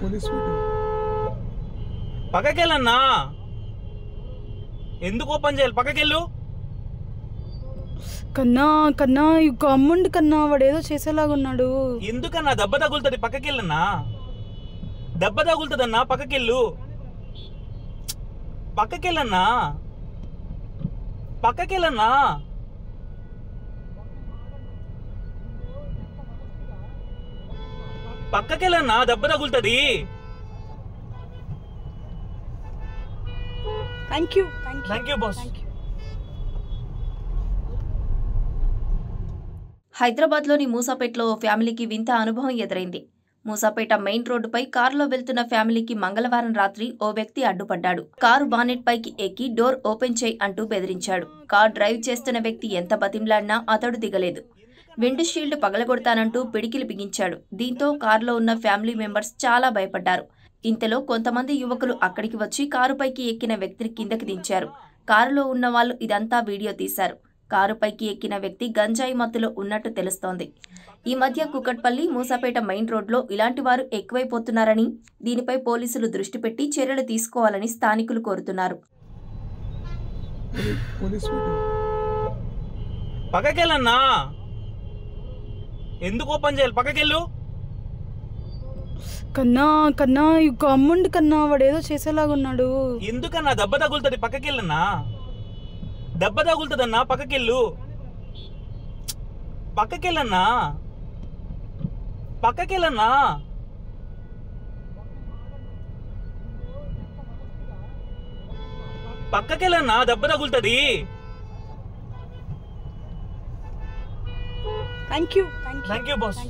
Police పక్కకెళ్ళన్నా, ఎందుకు open చేయాలి? పక్కకెళ్ళు. కన్నా కన్నా ఇక అమ్ముండి కన్నా, వాడు ఏదో చేసేలాగున్నాడు. ఎందుకన్నా? దెబ్బ తగులుతుంది, పక్కకెళ్ళన్నా. దెబ్బ తగులుతుందన్నా, పక్కకెళ్ళు. పక్కకెళ్ళన్నా, పక్కకెళ్ళన్నా. పక్కకెళ్ళన్నా, దెబ్బ తగులుతుంది. Thank you boss. హైదరాబాద్లోని మూసాపేటలో ఓ ఫ్యామిలీకి వింత అనుభవం ఎదురైంది. మూసాపేట మెయిన్ రోడ్డుపై కారులో వెళ్తున్న ఫ్యామిలీకి మంగళవారం రాత్రి ఓ వ్యక్తి అడ్డుపడ్డాడు. కారు బానెట్ పైకి ఎక్కి డోర్ ఓపెన్ చేయి అంటూ బెదిరించాడు. కార్ డ్రైవ్ చేస్తున్న వ్యక్తి ఎంత బతిమలాడినా అతడు దిగలేదు. విండ్ షీల్డ్ పగలగొడతానంటూ పిడికిలు బిగించాడు. దీంతో కారులో ఉన్న ఫ్యామిలీ మెంబర్స్ చాలా భయపడ్డారు. ఇంతలో కొంతమంది యువకులు అక్కడికి వచ్చి కారుపైకి ఎక్కిన వ్యక్తిని కిందకి దించారు. కారులో ఉన్న వాళ్ళు ఇదంతా వీడియో తీశారు. కారుపైకి ఎక్కిన వ్యక్తి గంజాయి మత్తులో ఉన్నట్టు తెలుస్తోంది. ఈ మధ్య కుకట్పల్లి, మూసాపేట మెయిన్ రోడ్లో ఇలాంటి వారు ఎక్కువైపోతున్నారని, దీనిపై పోలీసులు దృష్టి పెట్టి చర్యలు తీసుకోవాలని స్థానికులు కోరుతున్నారు. పక్కకెళ్ళన్నా, ఎందుకు ఓపెన్ చేయాలి? పక్కకెళ్ళు. కన్నా కన్నా ఇక అమ్ముండి కన్నా, వాడు ఏదో చేసేలాగున్నాడు. ఎందుకన్నా? దెబ్బ తగులుతుంది, పక్కకెళ్ళన్నా. దెబ్బ తగులుతుందన్నా, పక్కకెళ్ళు. పక్కకెళ్ళన్నా, పక్కకెళ్ళన్నా. పక్కకెళ్ళన్నా, దెబ్బ తగులుతుంది. Thank you boss.